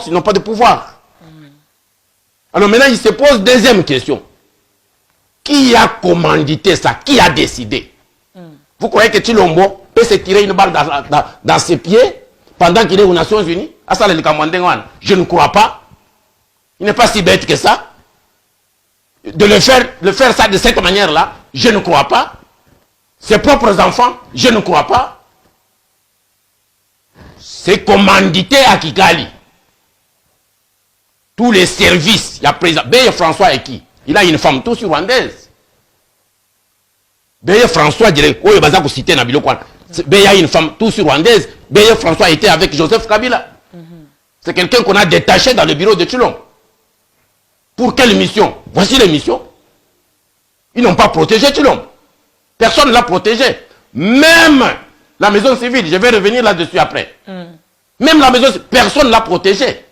ils n'ont pas de pouvoir. Alors maintenant, il se pose deuxième question. Qui a commandité ça? Qui a décidé? Vous croyez que Tshilombo peut se tirer une balle dans ses pieds pendant qu'il est aux Nations Unies? Je ne crois pas. Il n'est pas si bête que ça. De le faire ça de cette manière-là, je ne crois pas. Ses propres enfants, je ne crois pas. C'est commandité à Kigali. Tous les services, il y a président. Beye François est qui? Il a une femme tous rwandaise. Beye François dirait, oh, il va vous citer Nabilo Kwan. Beye a une femme tous rwandaise. Beye François était avec Joseph Kabila. C'est quelqu'un qu'on a détaché dans le bureau de Tshilombo. Pour quelle mission? Voici les missions. Ils n'ont pas protégé Tshilombo. Personne ne l'a protégé. Même la maison civile, je vais revenir là-dessus après. Même la maison civile, personne ne l'a protégé.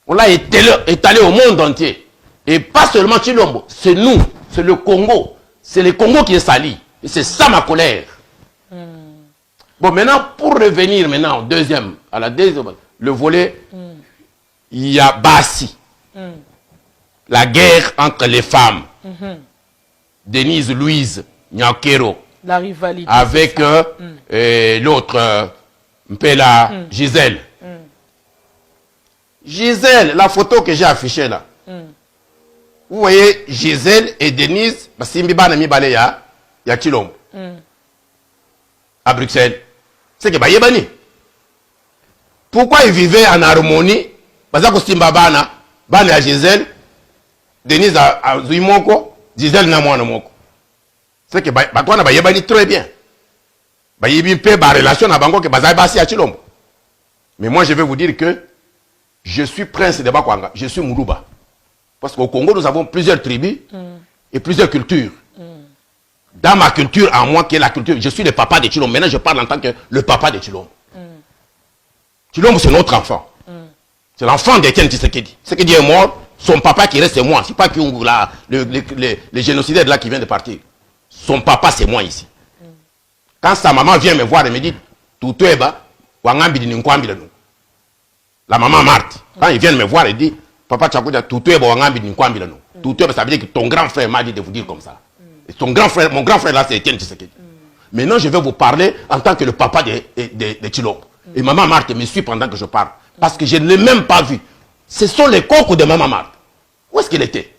On l'a étalé au monde entier. Et pas seulement Tshilombo, c'est nous, c'est le Congo. C'est le Congo qui est sali. Et c'est ça ma colère. Bon, maintenant, pour revenir maintenant à la deuxième, le volet, il y a Bassi. La guerre entre les femmes. Denise Louise Nyakero. La rivalité. Avec l'autre, Mpela Gisèle. Gisèle, la photo que j'ai affichée là. Vous voyez Gisèle et Denise, il y a Tshilombo. À Bruxelles. C'est que Bayebani. Pourquoi ils vivaient en harmonie? Parce que Simba Bana, Bana à Gisèle, Denise à Zuimoko, Gisèle n'a moins moko. C'est que Batouana Bayebani très bien. Bayebi peut ba relation à Bango que Bazaï Bassi à Tshilombo. Mais moi je vais vous dire que je suis prince de Bakwanga, je suis Mourouba. Parce qu'au Congo, nous avons plusieurs tribus et plusieurs cultures. Dans ma culture, à moi, qui est la culture, je suis le papa de Tshilombo. Maintenant, je parle en tant que le papa de Tshilombo. Tshilombo, c'est notre enfant. C'est l'enfant d'Étienne Tshisekedi. Tshisekedi est mort, son papa qui reste, c'est moi. Ce n'est pas le génocidaire là qui vient de partir. Son papa, c'est moi ici. Quand sa maman vient me voir et me dit, Tutueba, Wangambi Ninkwambi. La maman Marthe, quand il vient me voir et dit, Papa Tchakoudja, Tutueba Wangambi Ninkwambi. Tutueba, ça veut dire que ton grand frère m'a dit de vous dire comme ça. Et mon grand frère là, c'est Étienne Tshisekedi. Maintenant, je vais vous parler en tant que le papa de Tshilombo. Et maman Marthe me suit pendant que je parle. Parce que je ne l'ai même pas vu. Ce sont les cocos de maman Marthe. Où est-ce qu'il était?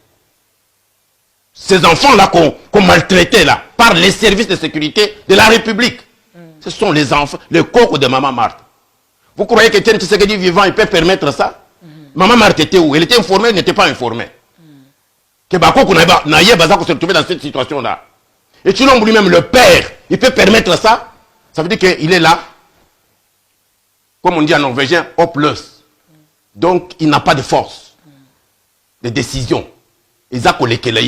Ces enfants-là qu'on maltraitait là, par les services de sécurité de la République. Ce sont les enfants, les cocos de maman Marthe. Vous croyez que Étienne Tshisekedi vivant, il peut permettre ça? Maman Marthe était où? Elle était informée, elle n'était pas informée. Que Bakoko Naye Bazako se retrouvait dans cette situation-là. Et Tshilombo lui-même, le père, il peut permettre ça? Ça veut dire qu'il est là, comme on dit en norvégien, hopeless. Donc, il n'a pas de force, de décision. Ils ont collecté la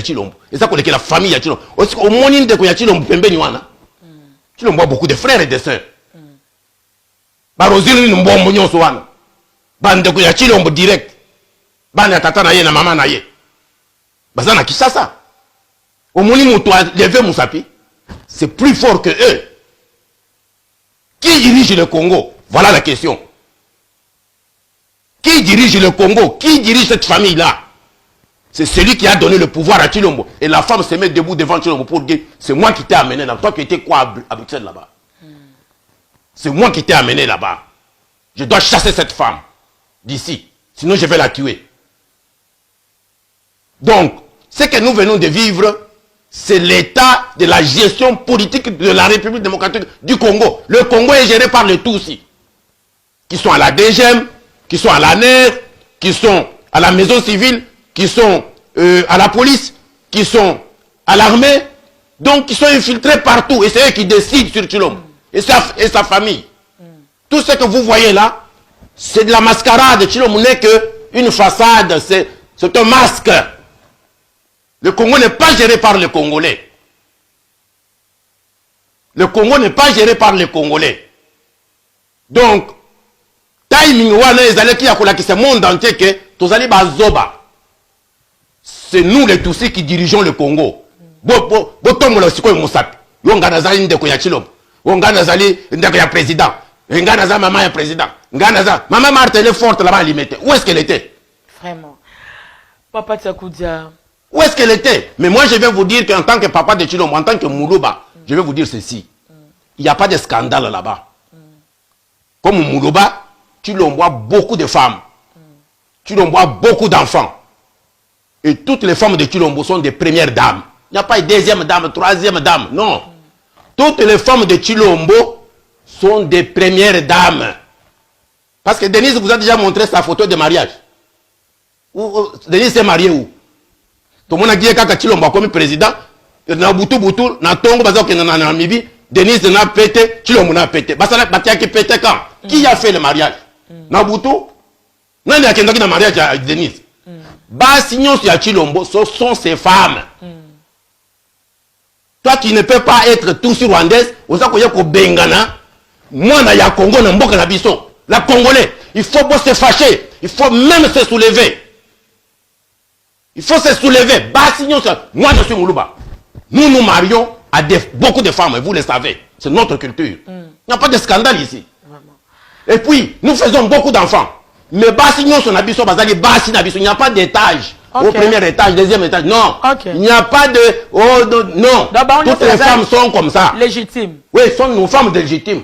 Tshilombo. Ils ont collecté la famille à Tshilombo. Au moins, il y a Tshilombo Pembeniwana. Tshilombo a beaucoup de frères et de sœurs. Barozili ni mbombo nyonso wana. Bande ko ya Tshilombo direct. Bande ya tata na ye na mama na ye. Bazana Kishasa. Au moins muto a levé Moussapi. C'est plus fort que eux. Qui dirige le Congo? Voilà la question. Qui dirige le Congo? Qui dirige cette famille-là? C'est celui qui a donné le pouvoir à Tshilombo. Et la femme se met debout devant Tshilombo pour dire, c'est moi qui t'ai amené là. Toi qui étais quoi à Bruxelles là-bas? C'est moi qui t'ai amené là-bas. Je dois chasser cette femme d'ici. Sinon je vais la tuer. Donc, ce que nous venons de vivre, c'est l'état de la gestion politique de la République démocratique du Congo. Le Congo est géré par les Tutsis, qui sont à la DGM, qui sont à la NER, qui sont à la maison civile, qui sont à la police, qui sont à l'armée, donc qui sont infiltrés partout. Et c'est eux qui décident sur Tshilombo et sa famille. Tout ce que vous voyez là, c'est de la mascarade. Tshilombo n'est qu'une façade, c'est un masque. Le Congo n'est pas géré par les Congolais. Le Congo n'est pas géré par les Congolais. Donc, timing wana ezali ki yakola ki ce monde entier que tozali bazoba. C'est nous les Tutsis qui dirigeons le Congo. Botombola sikoyo Moussapi. Yo ngana zali ndeko ya Tshilombo. Yo ngana zali ndeko ya président. Ngana zali mama ya président. Maman Marthe, elle est forte là-bas à Limete. Où est-ce qu'elle était? Vraiment. Papa Tchakoudia. Où est-ce qu'elle était? Mais moi, je vais vous dire qu'en tant que papa de Chilombo, en tant que Moulouba, je vais vous dire ceci. Il n'y a pas de scandale là-bas. Comme Moulouba, Chilombo a beaucoup de femmes. Chilombo a beaucoup d'enfants. Et toutes les femmes de Chilombo sont des premières dames. Il n'y a pas de deuxième dame, troisième dame. Non. Toutes les femmes de Chilombo sont des premières dames. Parce que Denise vous a déjà montré sa photo de mariage. Denise s'est mariée où? Tout le monde a dit que Chilombo comme président, na Boutou, na Tongo, na Namibi, Denise n'a pété, Chilombo n'a pété. Basala Batia qui pété quand? Qui a fait le mariage? Na Boutou? Non, il y a quelqu'un qui a mariage à Denise. Bassignon sur Chilombo, ce sont ces femmes. Toi qui ne peux pas être tout sur rwandaise, vous savez qu'il y a Bengana, moi, il y a Congo, la Congolais, il faut pas se fâcher, il faut même se soulever. Il faut se soulever. Bassignon, moi je suis Moulouba. Nous marions à beaucoup de femmes, et vous le savez. C'est notre culture. Il n'y a pas de scandale ici. Et puis, nous faisons beaucoup d'enfants. Mais Bassignon, son habit, il n'y a pas d'étage. Au premier étage, deuxième étage. Non. Il n'y a pas de... Oh, non. Toutes les femmes sont comme ça. Légitimes. Oui, sont nos femmes légitimes.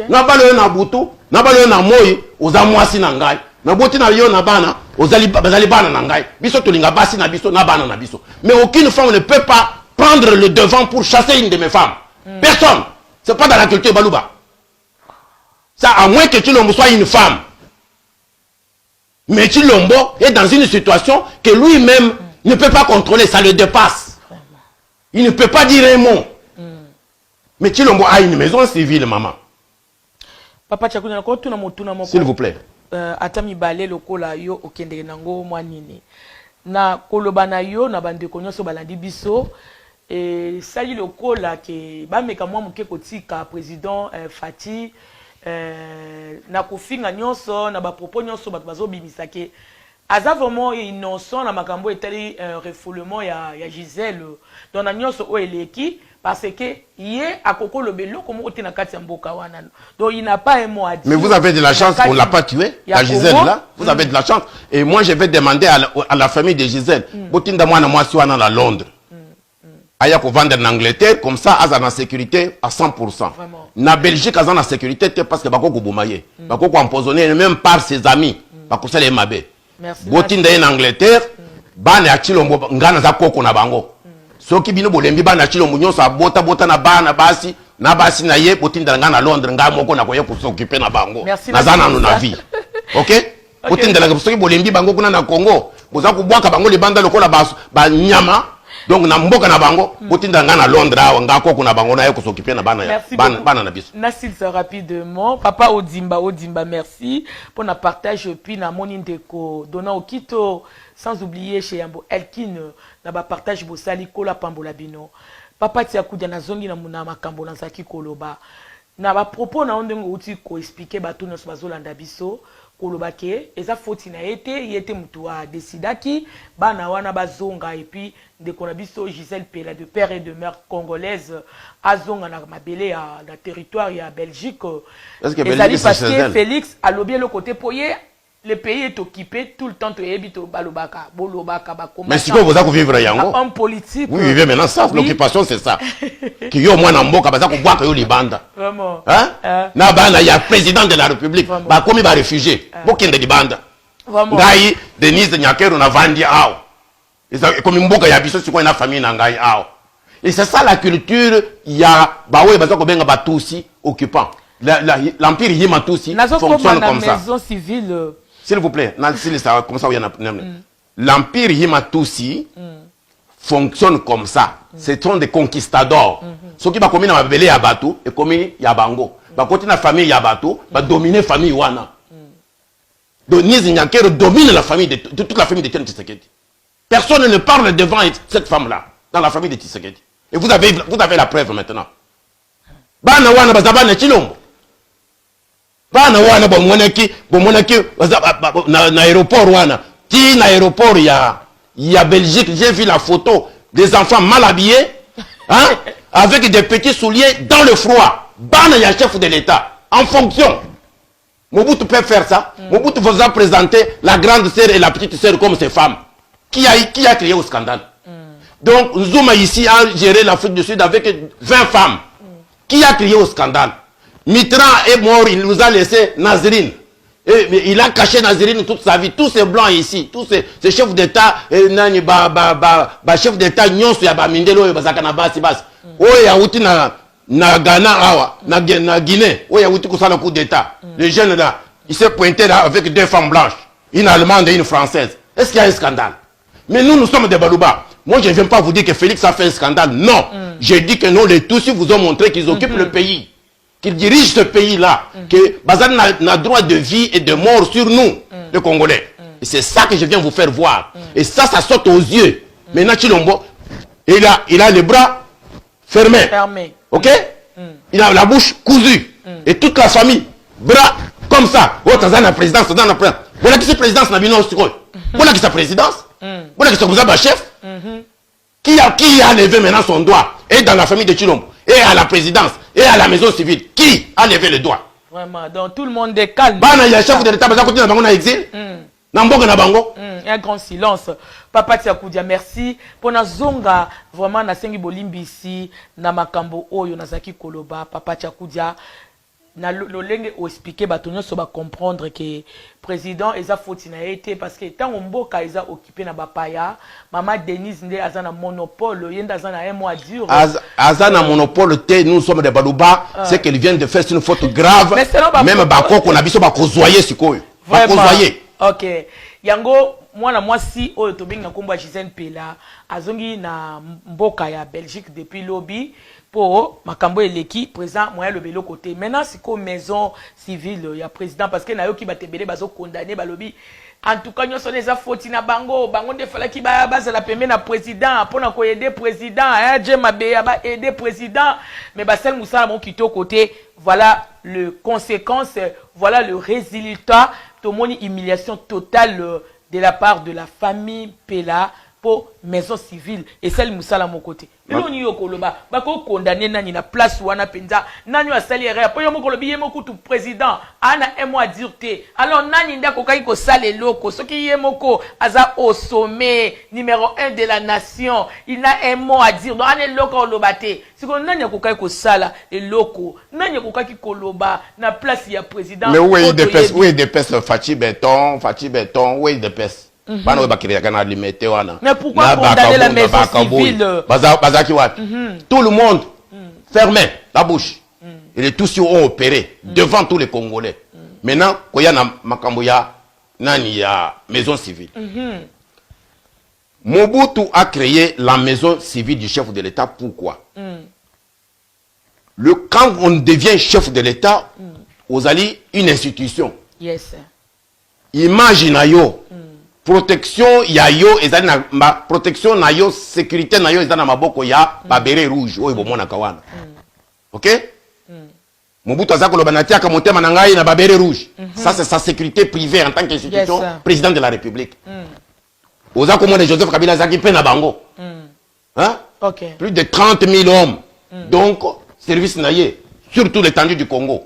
N'a pas le Naboutou, n'a pas le Namoy, aux Amouassi Nangai. Nabouti na yo na bana, aux Alibana Nangai. Biso Tolinga Bassi na biso, na bana na biso. Mais aucune femme ne peut pas prendre le devant pour chasser une de mes femmes. Personne. C'est pas dans la culture Balouba. Ça, à moins que Chilombo soit une femme. Mais Chilombo est dans une situation que lui-même ne peut pas contrôler, ça le dépasse. Il ne peut pas dire un mot. Mais Chilombo a une maison civile, maman. Papa Tchakouna, s'il vous plaît. Atami balé lokola yo okende nango mwanini. Na koloba na yo na bande konyoso balandi biso et sali lokola ke ba meka mwa muke kotika président Fati na kofinga nyonso na ba propos nyonso bato bazobimisa ke aza vraiment innocent na makambo etali refoulement ya Gisèle dans na nyonso o eleki parce que yé akoko lobelo comme ote na kati ya mboka wana. Donc il n'a pas un mot à dire. Mais vous avez de la chance qu'on l'a pas tué, la Gisèle là. Vous avez de la chance. Et moi je vais demander à la famille de Gisèle, botinda mwana mwasi wana na Londres. Aya ko vendre en Angleterre comme ça aza na sécurité à 100%. Na Belgique aza na sécurité parce que bako kubumaye. Bako ko empoisonner même par ses amis. Bako sele mabe. Merci. Botinda en Angleterre, bana ya Chilombo ngana za koko na bango. Soki bino bolembi bana Chilombo nyonso abota na bana basi na ye botinda nga na Londres nga moko na koye s'occuper na bango. Na zana no na vie. OK? Botinda la soki bolembi bango kuna na Congo, boza kubwaka bango le banda lokola ba nyama. Donc na mboka na bango botinda nga na Londres awa nga koko na bango na ye s'occuper na bana ya bana na biso. Merci rapidement. Papa Odimba, merci pour na partage puis na moni ndeko donnant au Kito sans oublier chez Yambo Elkin na ba partage bosali kola pambola bino. Papa Tiakudia na zongi na muna makambo na zaki koloba. Na ba propos na ondengo uti ko expliquer ba tout nos bazolanda biso koloba ke eza foti na yete mutu a décidaki bana wana bazonga et puis ndeko na biso Gisèle Pela de père et de mère congolaise azonga na mabele à la territoire ya Belgique. Est-ce que Belgique parce que Félix a lobby le côté poyé le pays est occupé tout le temps to ebito balobaka bolobaka ba comment. Mais si vous avez vivre yango en politique. Vous vivez maintenant ça, l'occupation c'est ça. Qui yo mwana mboka baza ko bwaka yo libanda. Vraiment. Hein? Na bana ya président de la République ba komi ba réfugié. Bokende libanda. Vraiment. Ngai Denise Nyakero na vandi ao. Comme mboka ya biso siko na famille na ngai ao. Et c'est ça la culture ya bawe baza ko benga batusi occupant. L'empire Yima Tutsi fonctionne comme ça. Maison civile. S'il vous plaît, comme ça, l'empire Yima Tutsi fonctionne comme ça. Ce sont des conquistadors. Ceux qui va commis dans la belé Yabatou et commis Yabango. Va continuer la famille Yabatou, va dominer la famille Wana. Donc Nizi Nyakero domine la famille de toute la famille de Tiens Tshisekedi. Personne ne parle devant cette femme-là, dans la famille de Tshisekedi. Et vous avez la preuve maintenant. Bana Wana Bazabana Chilombo. Bana wana bomonaki na aéroport wana ti na aéroport ya Belgique, j'ai vu la photo des enfants mal habillés hein, avec des petits souliers dans le froid. Bana ya chef de l'État en fonction. Mobutu peut faire ça. Mobutu vous a présenté la grande sœur et la petite sœur comme ses femmes. Qui a créé au scandale? Donc, Nzuma ici a géré l'Afrique du Sud avec 20 femmes. Qui a crié au scandale? Mitterrand est mort, il nous a laissé Nazrine. Mais il a caché Nazrine toute sa vie. Tous ces blancs ici, tous ces chefs d'État, chefs d'État, nyonso ya ba mindelo bazaka na basi basi. Oya uti na Ghana awa, na Guinée, oya uti kusala coup d'État. Le jeune là, il s'est pointé là avec 2 femmes blanches, une allemande et une française. Est-ce qu'il y a un scandale? Mais nous sommes des Balouba. Moi, je ne viens pas vous dire que Félix a fait un scandale. Non. J'ai dit que non, les Tutsis vous ont montré qu'ils occupent le pays. Qu'ils dirigent ce pays-là. Que Bazan n'a droit de vie et de mort sur nous, les Congolais. Et c'est ça que je viens vous faire voir. Et ça saute aux yeux. Maintenant, Chilombo, il a les bras fermés. Ok? Il a la bouche cousue. Et toute la famille, bras comme ça. Oh, t'as la présidence, t'as la présidence. Voilà qui c'est présidence, n'a voilà qui c'est présidence. Voilà qui c'est chef. Qui a levé maintenant son doigt? Et dans la famille de Chilombo, et à la présidence, et à la maison civile, qui a levé le doigt? Vraiment, donc tout le monde est calme. Il y a chef de l'État, il y a exil. Un grand silence. Papa Tiakoudia, merci. Pour na zonga, vraiment, na sengi bolimbi ici, na makambo oyo, na zaki koloba, Papa Tiakoudia, na lolenge o expliquer batonyo so ba comprendre que président eza fauti na été parce que tant mboka eza occupé na bapaya mama Denise nde azana monopole yenda azana un mot à dire azana monopole te nous sommes des Balouba c'est qu'elle vient de faire une faute grave même bakoko na biso ba kozoyer sikoyo ba kozoyer. OK yango mwana mwasi oyo tobenga kombo Gisèle Pela azongi na mboka ya Belgique depuis lobby pour makambo eleki président moyen le belo côté maintenant c'est comme maison civile il y a président parce que na yo ki batebele bazo condamner balobi en tout cas nyonso les afoti na bango nde fala ki ba la pembe na président pour na ko aider président Djema Beya ba aider président mais basel Moussa mon kito côté voilà le conséquence voilà le résultat to moni humiliation totale de la part de la famille Pela pour maison civile et celle Moussa mon côté. Mais on y okoloba bako condamné nani na place wana penza nani a saliere po yo mokolobi yemoko tout président ana un mois dire te alors nani ndako kai ko sale loko soki yemoko aza au sommet numéro 1 de la nation il a un mot à dire donc ana loko lobate siko nani ko kai ko sala et loko nani ko kai koloba na place ya président. Mais où est de pèse Fachi Béton où est de pèse? Mais pourquoi condamner la maison civile? Tout le monde fermait la bouche. Et les tous ont opéré devant tous les Congolais. Maintenant, quand il y a la maison civile. Mobutu a créé la maison civile du chef de l'État. Pourquoi? Quand on devient chef de l'État, vous allez une institution. Yes. Imaginez protection ya yo ezali na protection na yo sécurité na yo ezali na maboko ya babere rouge oyo bomona kawana. OK? Mobutu azako loba na tiaka motema na ngai na babere rouge. Ça c'est sa sécurité privée en tant qu'institution président de la République. Ozako mona Joseph Kabila zaki pe na bango. Hein? OK. Plus de 30 000 hommes. Donc service na ye sur tout l'étendue du Congo.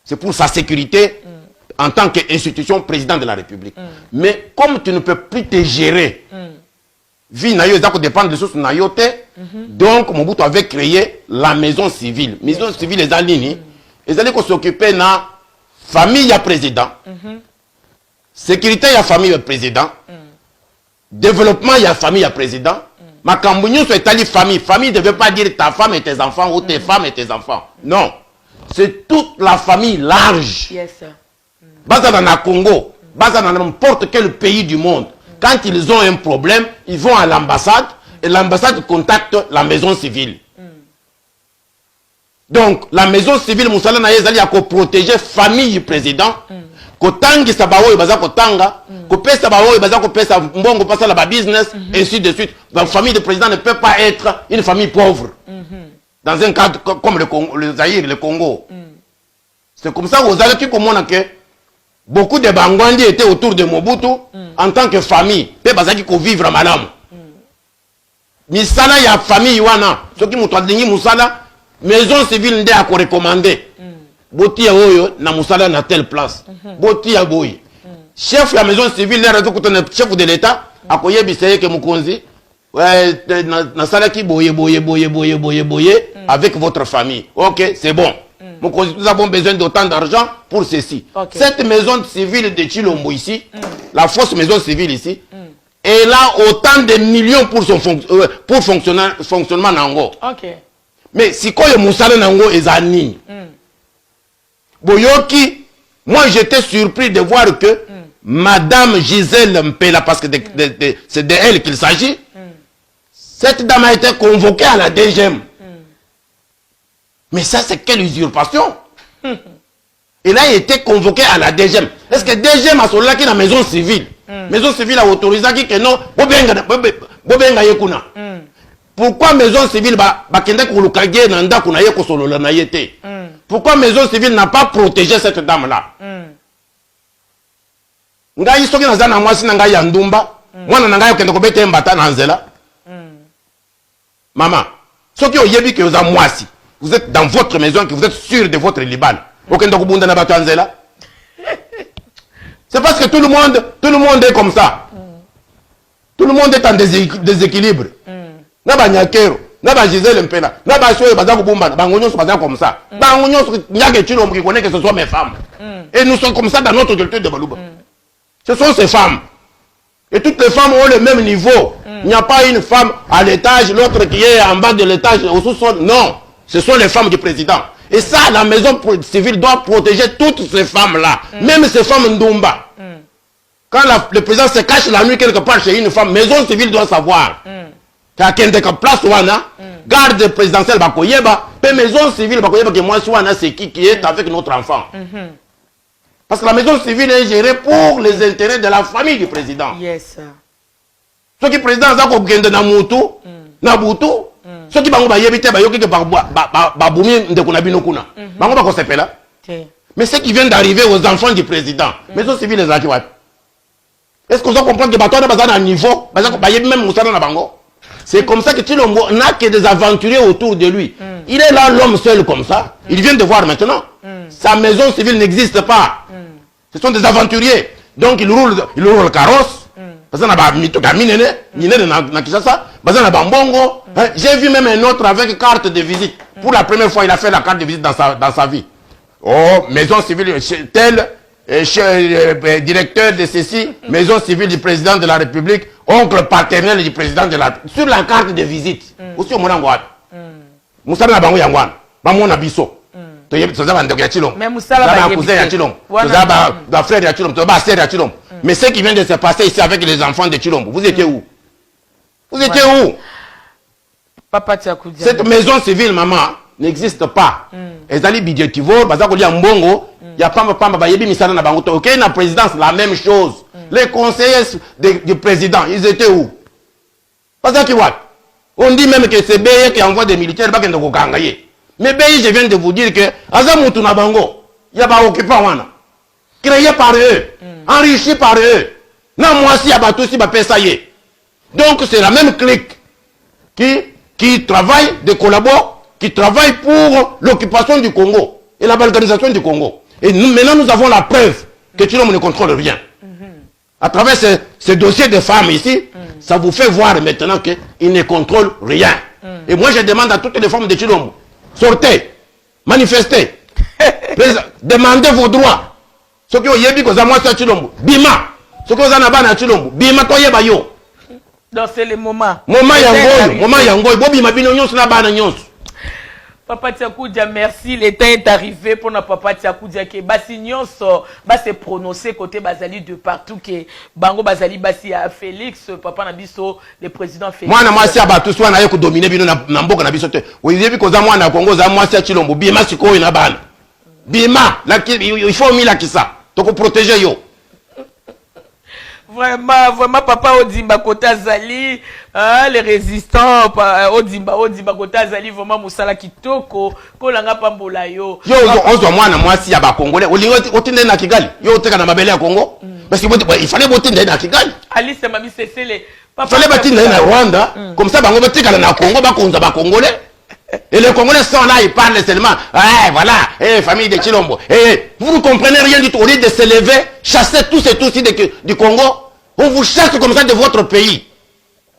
C'est pour sa sécurité en tant qu'institution président de la République. Mais comme tu ne peux plus te gérer, vie na yo ezako dépendre de sources na yo te, donc Mobutu avait créé la maison civile. Maison civile ezali nini? Ezali ko s'occuper na famille ya président. Sécurité ya famille ya président. Développement ya famille ya président. Makambo nyonso etali famille. Famille ne veut pas dire ta femme et tes enfants ou tes femmes et tes enfants. Non. C'est toute la famille large. Yes, sir. Baza dans le Congo, baza dans n'importe quel pays du monde. Quand ils ont un problème, ils vont à l'ambassade et l'ambassade contacte la maison civile. Donc, la maison civile, Moussala Naïzali a protéger famille du président. Kotangi sabawo baza kotanga, kopesa bawo baza kopesa mbongo pasa la business, ainsi de suite. La famille du président ne peut pas être une famille pauvre. Dans un cadre comme le Zaïre, le Congo. C'est comme ça que vous allez qui comprendre que beaucoup de Bangwandi étaient autour de Mobutu en tant que famille. Pe bazaki ko vivre à madame. Misala ya famille wana, ce qui mutu adingi musala, maison civile nde a ko recommander. botia oyo na musala na telle place botia boy chef ya maison civile là to chef de l'état akoyebisa yeke mukonzi na salaki boye avec votre famille. OK, c'est bon. Nous avons besoin d'autant d'argent pour ceci. Cette maison civile de Chilombo ici, la fausse maison civile ici, elle a autant de millions pour son fonctionnement nango. Mais si quoi le musala nango est Boyoki, moi j'étais surpris de voir que Madame Gisèle Mpela, parce que c'est de elle qu'il s'agit, cette dame a été convoquée à la DGM. Mais ça, c'est quelle usurpation? Elle a été convoquée à la DGM. Est-ce que DGM a soldat qui est dans la maison civile? Maison civile a autorisé que non, bobenga yekuna. Pourquoi maison civile bakende kulukage nanda kuna yeko solola na yete? Pourquoi maison civile n'a pas protégé cette dame-là? Ngai soki nazana mwasi na ngai ya ndumba, mwana na ngai okende kobeta mbata na nzela. Maman, soki oyebi que vous êtes dans votre maison, que vous êtes sûr de votre liban. Okende kobunda na bata nzela. C'est parce que tout le monde est comme ça. Tout le monde est en déséquilibre. Na ba nyakero, na ba Gisèle Mpela, na ba soye baza kubumba, bango nyonso baza comme ça. Bango nyonso nyake Chilombo qui connaît que ce soit mes femmes. Et nous sommes comme ça dans notre culture de Balouba. Ce sont ces femmes. Et toutes les femmes ont le même niveau. Il n'y a pas une femme à l'étage, l'autre qui est en bas de l'étage, au sous-sol. Non. Ce sont les femmes du président. Et ça, la maison civile doit protéger toutes ces femmes-là. Même ces femmes ndumba. Quand le président se cache la nuit quelque part chez une femme, maison civile doit savoir. Car qu'il y a une place wana, garde présidentielle bakoyeba, puis maison civile bakoyeba que moi wana c'est qui est avec notre enfant. Parce que la maison civile est gérée pour les intérêts de la famille du président. Yes. Ce qui est président, c'est qu'il y a na butu. Ce qui est yebite bayoki que baboumi de kunabino kuna. Bango ba kosepela. Mais ce qui vient d'arriver aux enfants du président, maison civile les akiwat. Est-ce qu'on comprend que bato na bazana niveau, ba yebi même musala na bango. C'est comme ça que Chilombo n'a que des aventuriers autour de lui. Il est là l'homme seul comme ça. Il vient de voir maintenant. Sa maison civile n'existe pas. Ce sont des aventuriers. Donc il roule le carrosse. J'ai vu même un autre avec carte de visite. Pour la première fois, il a fait la carte de visite dans sa vie. Oh, maison civile, tel, directeur de ceci, maison civile du président de la République, oncle paternel du président de la République. Sur la carte de visite. Aussi, au Monangouad. Moussa na bango yangwan. Bango na biso. Mais mais ce qui vient de se passer ici avec les enfants de Chilombo, vous étiez où? Vous étiez où? Papa cette maison civile, maman, n'existe pas. Les alliés budgétivaux, il y a pas la présidence, la même chose. Les conseillers du président, ils étaient où? On dit même que c'est Béye qui envoie des militaires. Mais Béye, je viens de vous dire que Azamoutou Nabango, il y a pas occupant. Créé par eux, enrichi par eux. Non, moi, si y a pas tout, si ça y est. Donc, c'est la même clique qui travaille, de collabore, qui travaille pour l'occupation du Congo et la balkanisation du Congo. Et maintenant, nous avons la preuve que Chilombo ne contrôle rien. À travers ce dossier de femmes ici, ça vous fait voir maintenant qu'il ne contrôle rien. Et moi, je demande à toutes les femmes de Chilombo, sortez, manifestez, demandez vos droits. Ce qui est dit que moi c'est Chilombo, bima. Ce qui est na Chilombo, bima to yeba yo. Donc c'est le moment. Moment yangoy, bo bima bino nyonso na bana nyonso. Papa Tiakoudia, merci. Le temps est arrivé pour notre papa Tiakoudia que basi nyonso ba se prononcer côté bazali de partout que bango bazali basi à Félix papa na biso le président Félix. Moi na mwasi abatu swa na yeko dominer bino na mboka na biso te. Oyebi ko za mwana Kongo za mwasi ya Chilombo bima sikoyo na bana. Bima, il faut mi la kisa. Donc protéger yo. Vraiment papa Odimba Kota Zali, les résistants Odimba Kota Zali vraiment musala kitoko ko langa pambola yo. Yo ozo mwana mwasi ya ba Congolais. Otinde na Kigali. Yo oteka na mabele ya Congo. Parce que il fallait botinde na Kigali. Alice mami c'est les papa. Fallait batinde na Rwanda. Comme ça bango botika na Congo ba konza ba Congolais. Et les Congolais sont là, ils parlent seulement. Voilà, famille de Chilombo. Vous ne comprenez rien du tout. Au lieu de se lever, chasser tous et tous du Congo, on vous chasse comme ça de votre pays.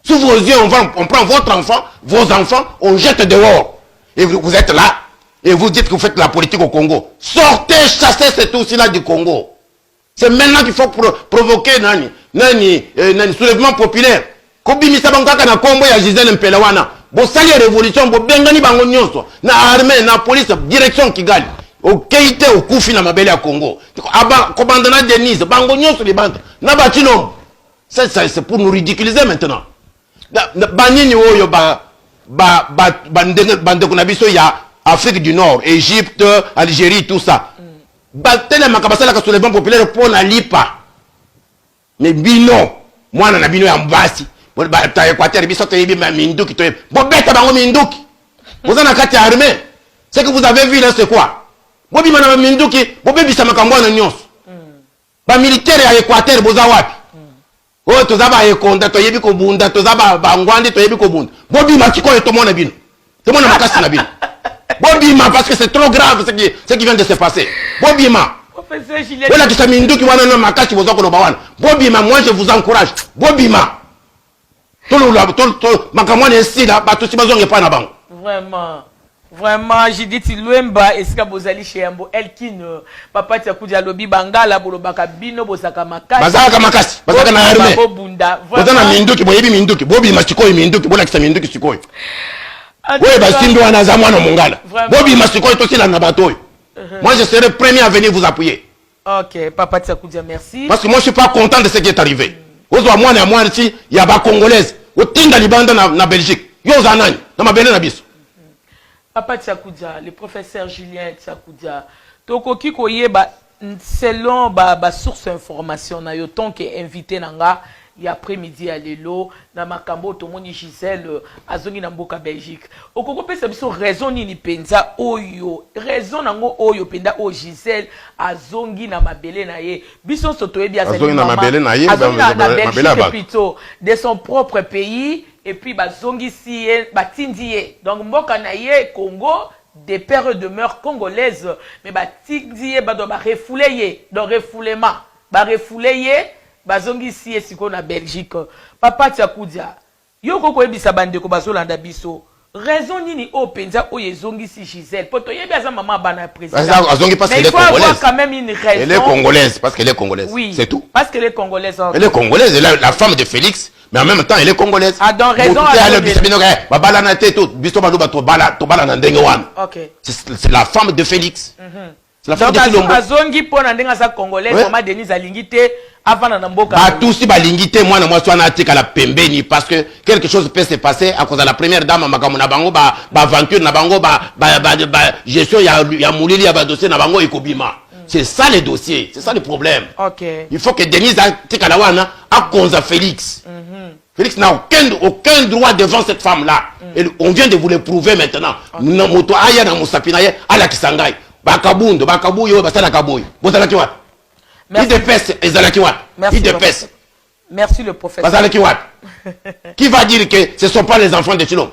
Sous vos yeux, on prend votre enfant, vos enfants, on jette dehors. Et vous êtes là, et vous dites que vous faites la politique au Congo. Sortez, chassez ces tous-là du Congo. C'est maintenant qu'il faut provoquer nani soulèvement populaire. Kobimisa bankaka na kombo ya Gisèle Mpelewana. Bo sali révolution bo bengani bango nyonso na armée na police direction Kigali. O keite o kufi na mabele ya Congo. Aba commandant Denise bango nyonso li banda. Na ba Chilombo. Ça c'est pour nous ridiculiser maintenant. Banini oyo bande kuna biso ya Afrique du Nord, Égypte, Algérie, tout ça. Batele makabasala ka soulèvement populaire pour na lipa. Mais bino, moi na bino ya mbasi. Ta Équateur biso to yebi minduki to. Bo beta bango minduki. Vous en akati armée. Ce que vous avez vu là c'est quoi? Bo bima na minduki, bo bebisa makambo na nyonso. Ba militaire ya Équateur boza wapi? Oh tozaba ekonda to yebi ko bunda tozaba bangwandi to yebi ko bunda. Bo bima kiko to mona bino. To mona makasi na bino. Bobima, parce que c'est trop grave ce qui vient de se passer. Bobima. Voilà qui s'amindu qui va dans ma cache, vous en avez. Bobima, moi je vous encourage. Bobima. Tout le makamouane ici là, tout ce besoin n'est pas là-bas. Vraiment. Vraiment, j'ai dit Tiluemba et Sika Bozali chez Ambo Elkin, papa Tiakudia Lobi Bangala, Bolobaka Bino, Bosaka Makasi. Bazaka Makasi, Bazaka na armée. Bozana Minduki, Boyebi Minduki, Bobi Machiko Minduki, Bola Minduki Sikoi. Oui, Bastimbi Wanazamwa no Mongala. Bobi Machiko est aussi là Nabato. Moi je serai premier à venir vous appuyer. Ok, papa Tiakudia, merci. Parce que moi je suis pas content de ce qui est arrivé. Ozo moi na moi ici, il y a ba congolaise. Au Tinda Libanda na Belgique. Yo zanani, na mabele na biso. Papa Tchakoudia, le professeur Julien Tchakoudia, tokoki koyeba selon ba source information na yo tant que invité nanga y après-midi à lelo na makambo tomoni Gisèle azongi na mboka Belgique. Okoko pesa biso raison nini penza oyo, raison nango oyo penda o Gisèle azongi na mabele na ye. Biso sotoyebi azongi na mabele na ye, mabele plutôt de son propre pays. Et puis bazongi si batindie donc mboka na ye Congo des pères de mœurs congolaises mais batindie ba do ba refoulé ye donc refoulement ba refoulé ye bazongi si siko na Belgique. Papa Tchakoudia yo koko ebisa bande ko bazolanda biso raison nini o penza o yezongi si Gisèle poto yebi aza maman bana président azongi parce qu'elle est congolaise. Il faut avoir quand même une raison. Elle est congolaise parce qu'elle est congolaise. Oui, c'est tout. Parce qu'elle est congolaise. Elle est congolaise, elle est la femme de Félix. Mais en même temps, elle est congolaise. Ah, donc raison. C'est la femme de Félix. C'est la femme de Chilombo. Azongi pour nandenga sa congolaise, maman Denise Alingite, avant na mboka. Bah tous si balingite moi na moi soit na tika la pembeni parce que quelque chose peut se passer à cause de la première dame makamuna bango ba aventure na bango ba gestion ya mulili ya ba dossier na bango ekobima. C'est ça les dossiers, c'est ça le problème. OK. Il faut que Denise tika la wana a konza Félix. Félix n'a aucun droit devant cette femme-là. Et on vient de vous le prouver maintenant. Nous moto aya na musapinaye ala kisangai. Bakabundo, bakabuyo, basala kaboy. Bozala kiwa. Il dépêche ezala kiwa. Il dépêche. Merci le professeur. Basala kiwa. Qui va dire que ce ne sont pas les enfants de Chilombo?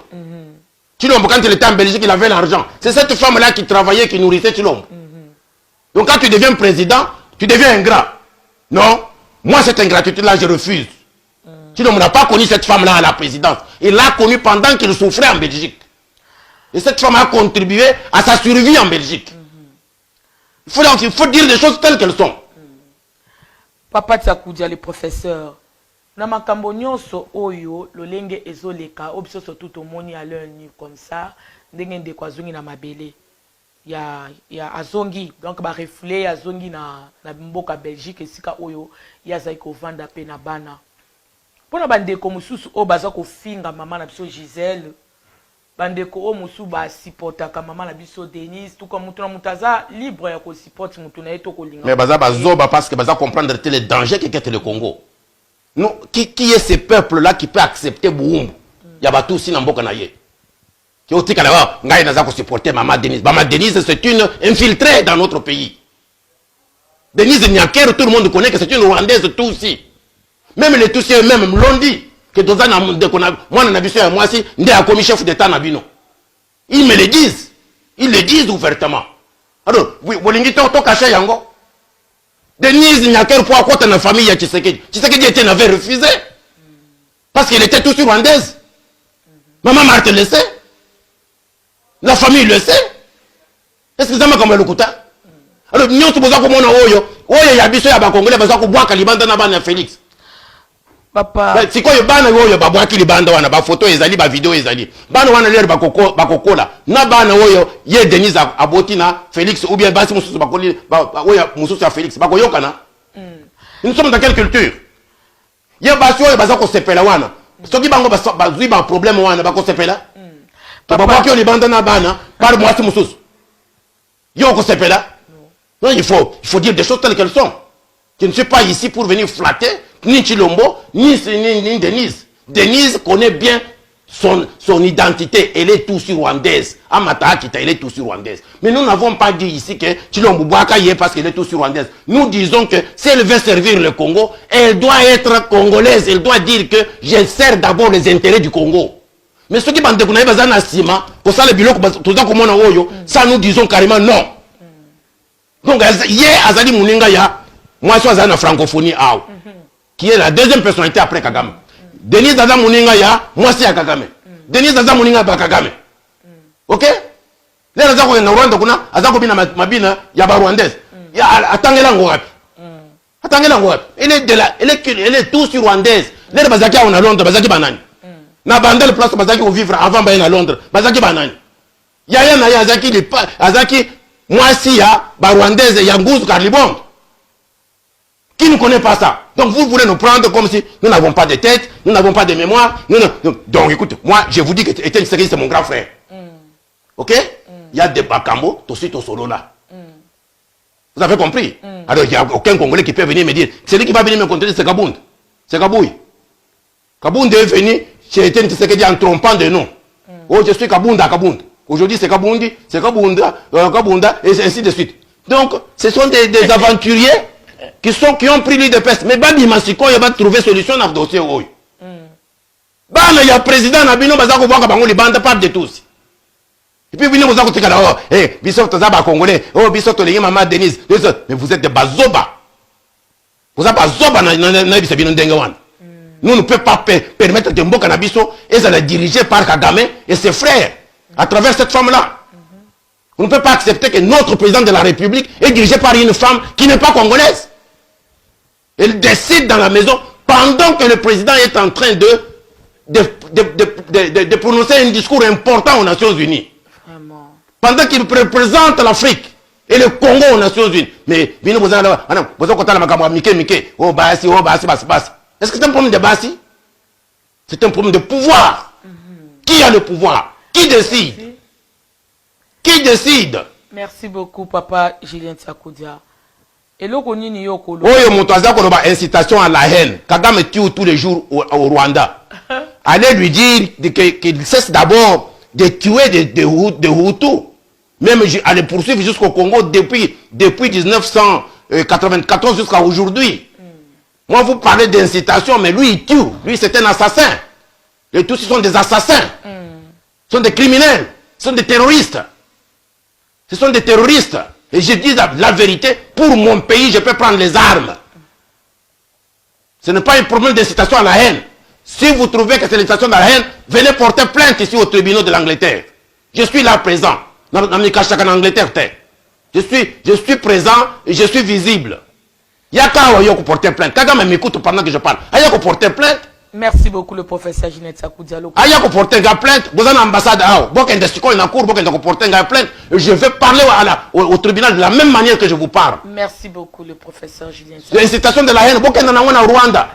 Chilombo quand il était en Belgique, il avait l'argent. C'est cette femme-là qui travaillait, qui nourrissait Chilombo. Donc quand tu deviens président, tu deviens ingrat. Non, moi cette ingratitude-là, je refuse. Chilombo n'a pas connu cette femme-là à la présidence. Il l'a connue pendant qu'il souffrait en Belgique. Et cette femme a contribué à sa survie en Belgique. Il faut dire les choses telles qu'elles sont. Papa Tchakoudia, le professeur. Na makambo nyonso oyo lolenge ezoleka obiso surtout omoni à l'heure comme ça ndenge ndeko azongi na mabele ya azongi donc ba reflet azongi na mboka Belgique esika oyo ya zai ko vanda pe na bana. Pona bandeko mususu o baza ko finga mama na biso Gisèle bandeko o musu ba supporta ka mama na biso Denise tout comme mutu na mutaza libre ya ko support mutu na eto ko linga. Mais baza bazoba parce que baza comprendre les dangers qu'est le Congo. Non, qui est ce peuple-là qui peut accepter Boumbu? Il y a tout aussi dans Mboka na ye. Qui est aussi ngai naza ko supporter Maman Denise. Maman Denise c'est une infiltrée dans notre pays. Denise Nyakero, tout le monde connaît que c'est une Rwandaise tout aussi. Même les Tutsis eux-mêmes l'ont dit que dans un moi na biso ya moi si ndé a commis chef d'état na bino. Ils me le disent. Ils le disent ouvertement. Alors, oui, Bolingi to caché yango. Denise Nyaker pour quoi dans la famille ya Tshisekedi. Tshisekedi avait refusé. Parce qu'elle était toujours rwandaise. Maman Marthe le sait. La famille le sait. Est-ce que ça m'a comme le kuta? Alors, nous sommes comme on a oyo. Oyo ya biso ya ba Congolais baza ko boaka libanda na bana Félix. Papa. Si quoi bana oyo ba boaki libanda wana ba photo ezali ba vidéo ezali. Bana wana lere ba kokola. Na bana oyo ye Denise Abotina Félix ou bien basi mususu ba koli ba oyo mususu ya Félix ba koyokana. Nous sommes dans quelle culture? Ye basi oyo baza ko sepela wana. Soki bango ba zui ba problème wana ba ko sepela. Ba boaki libanda na bana par mwasi mususu. Yo ko sepela. Non, il faut dire des choses telles qu'elles sont. Je ne suis pas ici pour venir flatter ni Chilombo, ni Denise. Denise connaît bien son identité. Elle est tout sur rwandaise. Amata Akita, elle est tout sur rwandaise. Mais nous n'avons pas dit ici que Chilombo Bouaka y est parce qu'elle est tout sur rwandaise. Nous disons que si elle veut servir le Congo, elle doit être congolaise. Elle doit dire que je sers d'abord les intérêts du Congo. Mais ceux qui bandent qu'on a besoin d'Assima, pour ça les bureaux, tout ça comme on a oyo, ça nous disons carrément non. Donc, hier, Azali Mouninga ya, moi, je suis dans la francophonie, qui est la deuxième personnalité après Kagame. Denis Zaza Mouninga ya, moi, c'est à Kagame. Denis Zaza Mouninga ba Kagame. Ok? Les Zaza Mouninga Rwanda, kuna, Azako bina mabina, ya ba rwandaise. Ya, atangela ngoapi. Atangela ngoapi. Elle est tout sur rwandaise. Les Bazaki on a Londres, Bazaki banani. Na bandel place Bazaki au vivre avant bayer à Londres, Bazaki banani. Yaya na ya Azaki, Azaki, moi, si il y a Rwandaise, il y a Ngouz Karlibond. Qui ne connaît pas ça? Donc vous voulez nous prendre comme si nous n'avons pas de tête, nous n'avons pas de mémoire. Donc écoute, moi je vous dis que Etienne Tshisekedi c'est mon grand frère. Ok? Il y a des Bakambo, Tossi Tosolo là. Vous avez compris? Alors il n'y a aucun Congolais qui peut venir me dire, celui qui va venir me contredire c'est Kabound. C'est Kabouy. Kabound est venu chez Etienne Tshisekedi en trompant de nom. Oh, je suis Kabound à Kabound. Aujourd'hui, c'est Kaboundi, c'est Kabunda, et ainsi de suite. Donc, ce sont des aventuriers qui ont pris l'île de peste. Mais Babi Massiko, il va trouver solution dans le dossier. Il y a président Nabino, Bazako Banga Bango, les bandes partent de tous. Et puis, vous avez dit, oh, eh, Bissot Tazaba Congolais, oh, Bissot Tolégi, Maman Denise, mais vous êtes des bazoba. Vous êtes bazoba, nous ne pouvons pas permettre de Mboka Nabiso et ça est dirigé par Kagame et ses frères. À travers cette femme-là. On ne peut pas accepter que notre président de la République est dirigé par une femme qui n'est pas congolaise. Elle décide dans la maison pendant que le président est en train de prononcer un discours important aux Nations Unies. Vraiment. Pendant qu'il représente l'Afrique et le Congo aux Nations Unies. Mais, est-ce que c'est un problème de Bassi? C'est un problème de pouvoir. Qui a le pouvoir? Qui décide? Qui décide? Merci beaucoup, papa Julien Tsakoudia. Et le Konini Yokolo. Oyo Moutaza Koloba, incitation à la haine. Kagame tue tous les jours au Rwanda. Allez lui dire qu'il cesse d'abord de tuer des Hutus. Même à les poursuivre jusqu'au Congo depuis 1994 jusqu'à aujourd'hui. Moi, vous parlez d'incitation, mais lui, il tue. Lui, c'est un assassin. Les Tutsis sont des assassins. Ce sont des criminels, ce sont des terroristes. Ce sont des terroristes. Et je dis la vérité, pour mon pays, je peux prendre les armes. Ce n'est pas un problème d'incitation à la haine. Si vous trouvez que c'est l'incitation à la haine, venez porter plainte ici au tribunal de l'Angleterre. Je suis là présent. En Angleterre. Je suis présent et je suis visible. Il y a qu'à porter plainte. Kagame m'écoute pendant que je parle. Il y a qu'à porter plainte. Merci beaucoup, le professeur Ginette Tsakoudia. Il y a qu'à porter une plainte. Vous avez une ambassade. Je vais parler au tribunal de la même manière que je vous parle. Merci beaucoup, le professeur Julien Tsakoudia. L'incitation de la haine. Rwanda.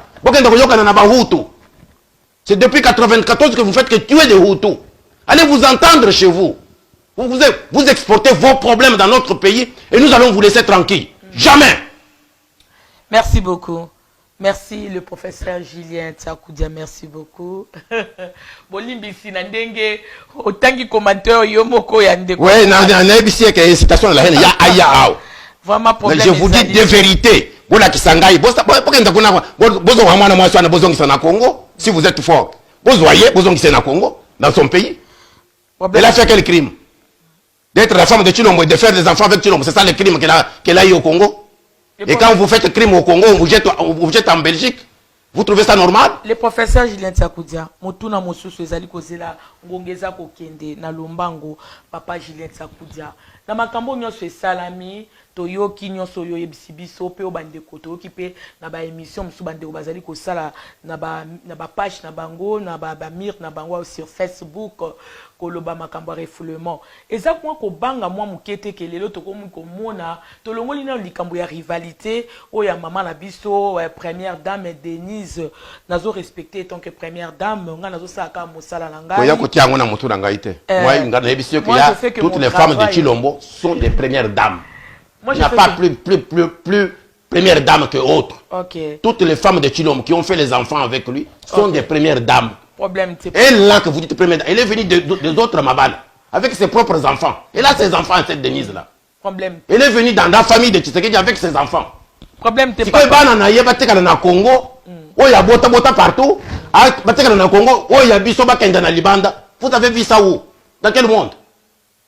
C'est depuis 1994 que vous faites que tuer des Hutus. Allez vous entendre chez vous. Vous exportez vos problèmes dans notre pays et nous allons vous laisser tranquille. Jamais. Merci beaucoup. Merci le professeur Julien Tsakoudia, merci beaucoup. Bolimbisi nandenge otangi commentaire yomoko yande. Ouais, na que incitation de la haine, vraiment problème. Je vous dis des vérités. Bola kisangai, Congo, si vous êtes fort. Vous voyez, na Congo, dans son pays. Elle a fait quel crime? D'être la femme de Chilombo et de faire des enfants avec Chilombo. C'est ça le crime qu'elle a eu au Congo. Et quand vous faites crime au Congo, vous jetez en Belgique. Vous trouvez ça normal? Le professeur Julien Tsakoudia, Motuna Mosusu ezali kozela ngongeza kokende na lombango papa Julien Tsakoudia. Na makambo nyonso esalami toyoki nyonso yo yebisi biso pe obandeko toyoki pe na ba émission musu bandeko bazali kosala na ba page na bango na ba mir na bango sur Facebook koloba makambo refoulement. Eza kwa ko banga mwa mukete kelelo tokomu komona tolongoli na likambo ya rivalité oya mama na biso première dame Denise nazo respecter tant que première dame nga nazo saka mosala na ngai. Oya ko tiango na mutu na ngai te. Moi ngana yebisi que ya toutes les femmes de Chilombo sont des premières dames. Il n'y a pas plus première dame que autres. Okay. Toutes les femmes de Chilombo qui ont fait les enfants avec lui sont des premières dames. Problème, elle là que vous dites première dame, elle est venue des autres Mabal avec ses propres enfants. Elle a ses enfants, cette Denise là. Problème. Elle est venue dans la famille de Tshisekedi avec ses enfants. Problème, c'est pas na Congo. Oh, il y a bota partout. Na Congo, oh, il y a bisoba kenda na Libanda. Vous avez vu ça où? Dans quel monde?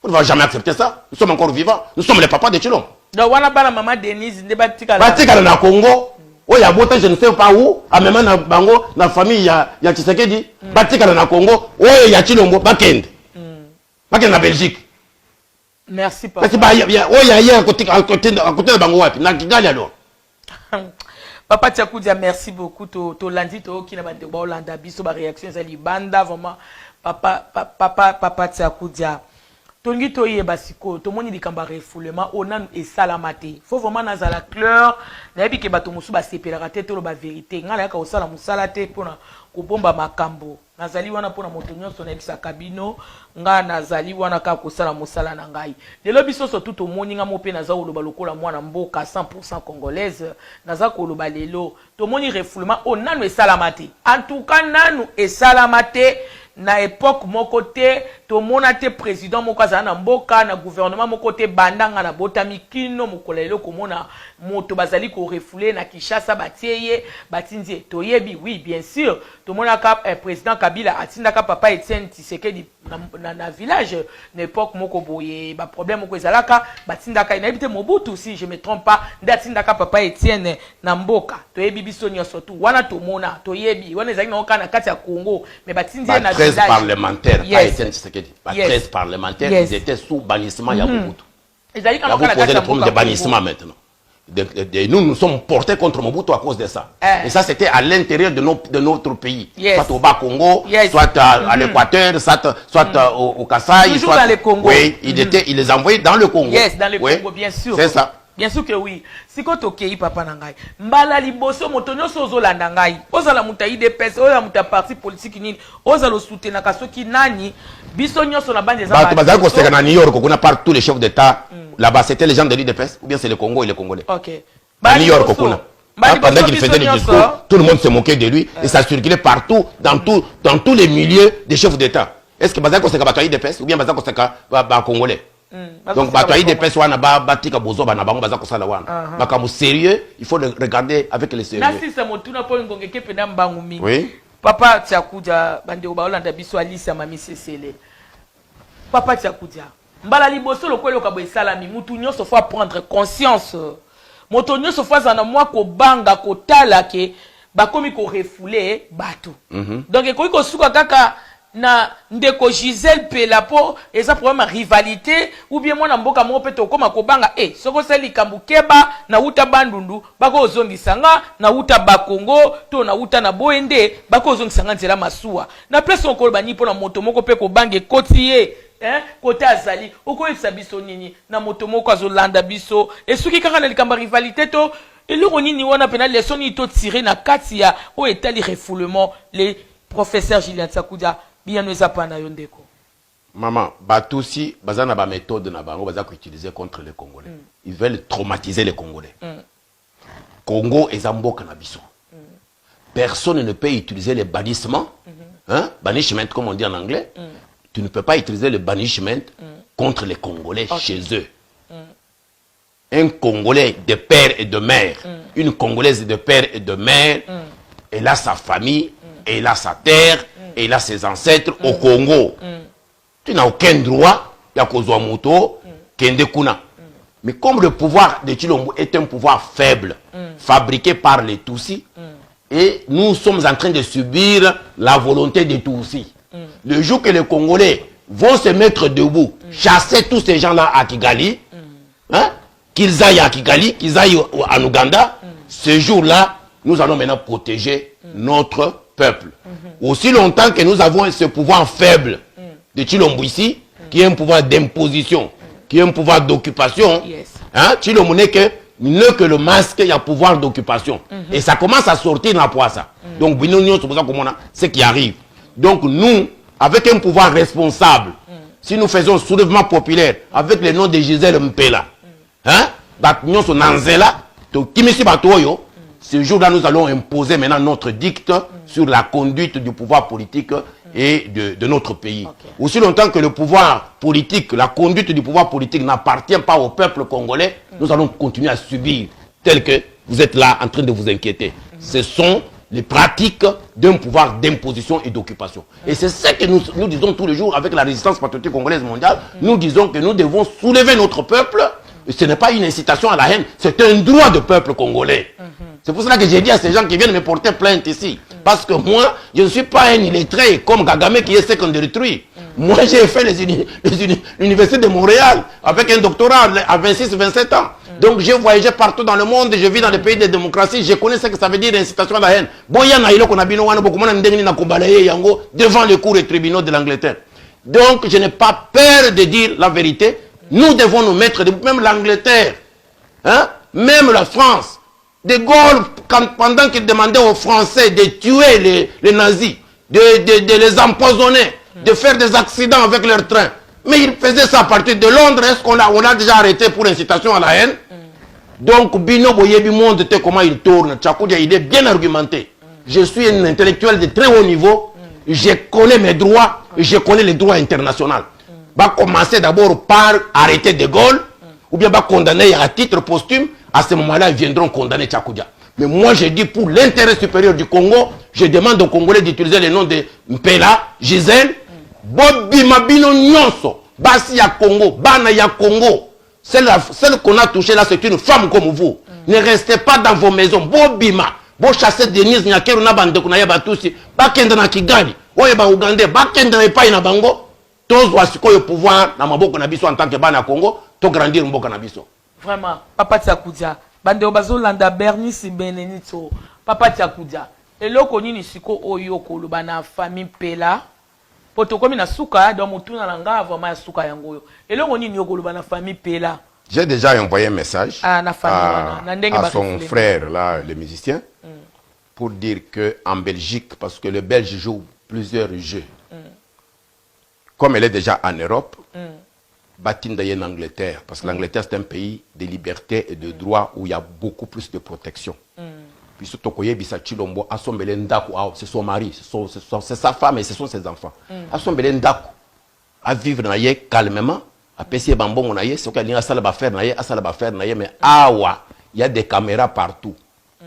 Vous ne va jamais accepter ça. Nous sommes encore vivants. Nous sommes les papas de Chilombo. Donc, on a pas la maman Denise, ne batika na Congo. Oh, il y a beauté, je ne sais pas où. À même na Bango, la famille, il y a Tshisekedi. Batika na Congo. Oh, il y a Chilombo, Bakend. Bakend na Belgique. Merci, papa. Oh, il y a à côté de Bango, na Kigali alors. Papa Tsakoudia, merci beaucoup. To lundi, to qui n'a pas de Hollanda, biso ba réaction, ça libanda vraiment. Papa Tsakoudia. Tongi toye basiko to moni likamba refoulement onan et salamate faut vraiment nazala clair na yebi ke bato musu ba sepelaka te to ba vérité ngala yaka osala musala te pona ko bomba makambo nazali wana pona moto nyonso na bisa kabino nga nazali wana ka ko sala musala na ngai lelo biso so tout moni nga mo pe naza oloba lokola mwana mboka 100% congolaise naza ko loba lelo to moni refoulement onan et salamate en tout cas nanu et salamate na époque mon côté to monate président moko azana na mboka na gouvernement mon côté bandanga na botami kino mokolelo komona moto bazali ko refouler na Kinshasa batieye batinzie to yebi oui bien sûr to monaka président Kabila atindaka papa Etienne Tshisekedi na village na époque moko boye ba problème moko ezalaka batindaka na ebite Mobutu si je me trompe pas ndatindaka papa Etienne na mboka to yebi biso nyonso tu wana to mona to yebi wana ezali na okana kati ya Congo mais batinzie na 13 parlementaires, yes. Pas Etienne Tshisekedi. 13 parlementaires, ils étaient sous bannissement il y a beaucoup. Vous posez le problème de bannissement maintenant. Nous sommes portés contre Mobutu à cause de ça. Et ça, c'était à l'intérieur de notre pays. Soit au Bas-Congo, soit à l'Équateur, soit au Kasaï. Toujours dans le Congo. Oui, il les envoyait dans le Congo. Yes, dans le Congo, bien sûr. C'est ça. Bien sûr que oui. Si quand ok, papa nangai. Mbala liboso motonyo sozo landangai. Ozala muta IDPS, oza muta parti politique nini. Ozala soutenir kasoki nani. Biso nyoso na bande za. Bazali ko seka na New York, on a partout les chefs d'État. Là-bas, c'était les gens de l'IDPS ou bien c'est le Congo et les Congolais. OK. À New York, pendant qu'il faisait des discours, tout le monde se moquait de lui et ça circulait partout, dans tous les milieux des chefs d'État. Est-ce que Bazali ko seka ba IDPS ou bien Bazali ko seka ba Congolais? Donc, des personnes sérieux, il faut le regarder avec les sérieux. Oui. Papa Tsakoudia, bande Hollanda biso Alice mami Cecile. Papa Tsakoudia, mbala liboso lokwelo ka boy salami, mutu nyonso faut prendre conscience. Moto nyonso faut za na mwa ko banga ko tala ke bakomi ko refouler bato. Donc ekoki ko suka kaka na ndeko Gisèle Pela po eza problème rivalité ou bien mwana mboka mo pe to koma ko banga soko seli kambukeba na uta bandundu bako ozongisa nga na uta bakongo to na uta na boende bako ozongisa nga nzela masuwa na place on bani po na moto moko pe ko bange kotiye côté azali okoyebisa biso nini na moto moko azolanda biso esuki kaka na likamba rivalité to eloko nini wana pena leçon ni to tirer na kati ya o etali refoulement les professeur Julien Tsakoudia bien nous apana yondeko. Maman, Batousi, bazana ba méthode na bango bazako utiliser contre les Congolais. Ils veulent traumatiser les Congolais. Congo et Zambo Canabiso. Personne ne peut utiliser le bannissement, banishment comme on dit en anglais. Tu ne peux pas utiliser le banishment contre les Congolais chez eux. Un Congolais de père et de mère, une Congolaise de père et de mère, elle a sa famille, elle a sa terre, elle a ses ancêtres au Congo. tu n'as aucun droit ya kozwa moto kende kuna. Mais comme le pouvoir de Tshilombo est un pouvoir faible, fabriqué par les Tutsis, et nous sommes en train de subir la volonté des Tutsis. Le jour que les Congolais vont se mettre debout, chasser tous ces gens-là à Kigali, hein, qu'ils aillent à Kigali, qu'ils aillent en Ouganda, ce jour-là, nous allons maintenant protéger notre peuple. Aussi longtemps que nous avons ce pouvoir faible de Tshilombo ici, qui est un pouvoir d'imposition, qui est un pouvoir d'occupation, hein, Tshilombo n'est que le masque, il y a pouvoir d'occupation. Et ça commence à sortir dans la poisse. Donc, c'est ce qui arrive. Donc, nous, avec un pouvoir responsable, si nous faisons soulèvement populaire, avec le nom de Gisèle Mpela, hein, ce jour-là, nous allons imposer maintenant notre dicte sur la conduite du pouvoir politique et de notre pays. Aussi longtemps que le pouvoir politique, la conduite du pouvoir politique n'appartient pas au peuple congolais, nous allons continuer à subir, tel que vous êtes là en train de vous inquiéter. Ce sont les pratiques d'un pouvoir d'imposition et d'occupation. Et c'est ce que nous disons tous les jours avec la résistance patriotique congolaise mondiale. Nous disons que nous devons soulever notre peuple. Et ce n'est pas une incitation à la haine, c'est un droit du peuple congolais. C'est pour cela que j'ai dit à ces gens qui viennent me porter plainte ici. Parce que moi, je ne suis pas un illettré comme Kagame qui est secondary 3. Moi, j'ai fait l'université de Montréal avec un doctorat à 26-27 ans. Donc, j'ai voyagé partout dans le monde, je vis dans les pays de démocratie, je connais ce que ça veut dire incitation à la haine. Devant les cours et tribunaux de l'Angleterre. Donc, je n'ai pas peur de dire la vérité. Nous devons nous mettre debout, même l'Angleterre, hein, même la France. De Gaulle, pendant qu'il demandait aux Français de tuer les nazis, de les empoisonner, de faire des accidents avec leur train. Mais il faisait ça à partir de Londres. Est-ce qu'on a déjà arrêté pour incitation à la haine? Donc, Bino Boyebi montre comment il tourne. Tchakoudia, il est bien argumenté. Je suis un intellectuel de très haut niveau. Je connais mes droits. Je connais les droits internationaux. Va commencer d'abord par arrêter De Gaulle, ou bien va condamner à titre posthume. À ce moment-là, ils viendront condamner Tchakoudia. Mais moi, je dis pour l'intérêt supérieur du Congo, je demande aux Congolais d'utiliser le nom de Mpela, Gisèle, Bobi Mabino Nyonso, Basi ya Congo, Bana ya Congo. Celle qu'on a touchée là, c'est une femme comme vous. Ne restez pas dans vos maisons. Bobima, bo chasser Denise Nyakeru na bande kuna yeba tusi, bakenda na Kigali, oye ba Uganda, bakenda na epai na bango. Tous wasiko pouvoir na maboko na biso en tant que bana Congo, to grandir mboka na biso. Vraiment, Papa Tchakoudia, bande obazolanda Bernice Benenito, Papa Tchakoudia. Eloko nini siko oyo koloba na famille Pela. Poto komi na suka do mutuna langa vraiment suka yango yo. Eloko nini yokoloba na famille Pela. J'ai déjà envoyé un message à son frère là, le musicien, pour dire que en Belgique, parce que le Belge joue plusieurs jeux. Comme elle est déjà en Europe, Batinda en Angleterre, parce que l'Angleterre c'est un pays de liberté et de droit où il y a beaucoup plus de protection. Puis surtout Tshilombo a son Belendaku, c'est son mari, c'est sa femme et ce sont ses enfants. A son Belendaku, à vivre calmement, à pêcher bambon naye, c'est qu'il y a faire naye, mais awa, il y a des caméras partout.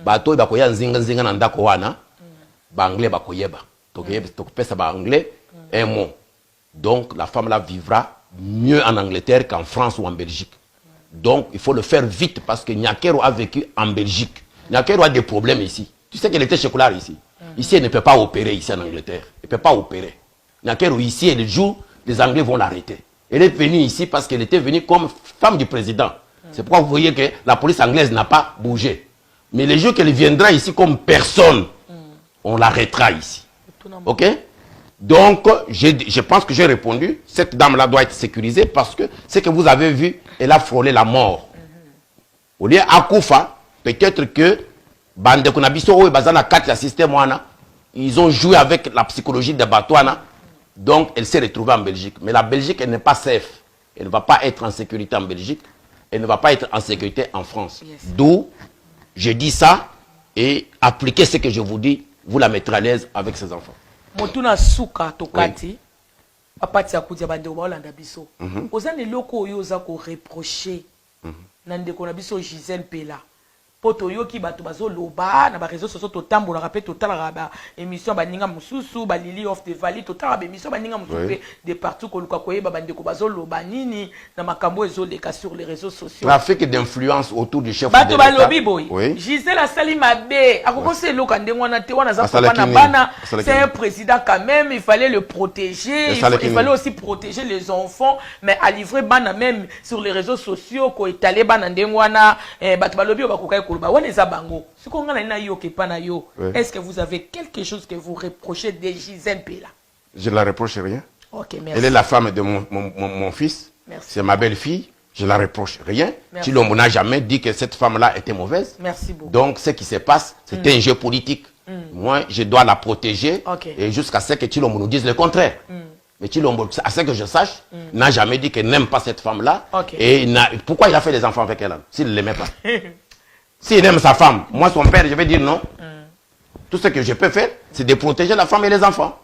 Bato bakoya nzinga na ndako wana, ba anglais bakoyeba. Donc pesa ba anglais un mot. Donc la femme là vivra mieux en Angleterre qu'en France ou en Belgique. Donc il faut le faire vite parce que Nyakero a vécu en Belgique. Nyakero a des problèmes ici. Tu sais qu'elle était chocolate ici. Ici, elle ne peut pas opérer ici en Angleterre. Elle ne peut pas opérer. Nyakero ici, le jour, les Anglais vont l'arrêter. Elle est venue ici parce qu'elle était venue comme femme du président. C'est pourquoi vous voyez que la police anglaise n'a pas bougé. Mais le jour qu'elle viendra ici comme personne, on l'arrêtera ici. Ok? Donc, je pense que j'ai répondu. Cette dame-là doit être sécurisée parce que ce que vous avez vu, elle a frôlé la mort. Au lieu à Koufa, peut-être que Bande Kunabiso et Bazana 4 système, ils ont joué avec la psychologie de Batouana. Donc, elle s'est retrouvée en Belgique. Mais la Belgique, elle n'est pas safe. Elle ne va pas être en sécurité en Belgique. Elle ne va pas être en sécurité en France. D'où, je dis ça et appliquez ce que je vous dis, vous la mettrez à l'aise avec ses enfants. Motuna suka tokati Papa Tchakoudia bande Olanda biso ozane loko oyo za ko reprocher na ndeko na biso Gisèle Pela poto yoki bato bazo loba na ba réseaux sociaux totambola rapé total raba émission baninga mususu ba Lily of the Valley total raba émission baninga mususu de partout ko luka koyeba bandeko bazo loba nini na makambo ezoleka sur les réseaux sociaux. Trafic d'influence autour du chef de l'État. Bato ba lobi boy. Oui. Gisèle Asali mabe akoko se loka ndengwana te wana za papa na bana c'est un président quand même il fallait le protéger il fallait aussi protéger les enfants mais à livrer bana même sur les réseaux sociaux ko étaler bana ndengwana bato ba lobi bakoka est-ce que vous avez quelque chose que vous reprochez de Gisèle Péla? Je ne la reproche rien. Okay, merci. Elle est la femme de mon fils. C'est ma belle-fille. Je ne la reproche rien. Chilombo n'a jamais dit que cette femme-là était mauvaise. Merci beaucoup. Donc, ce qui se passe, c'était un jeu politique. Moi, je dois la protéger et jusqu'à ce que Chilombo nous dise le contraire. Mais Chilombo, à ce que je sache, n'a jamais dit qu'il n'aime pas cette femme-là. Et pourquoi il a fait des enfants avec elle s'il ne l'aimait pas? S'il aime sa femme, moi son père, je vais dire non. Tout ce que je peux faire, c'est de protéger la femme et les enfants.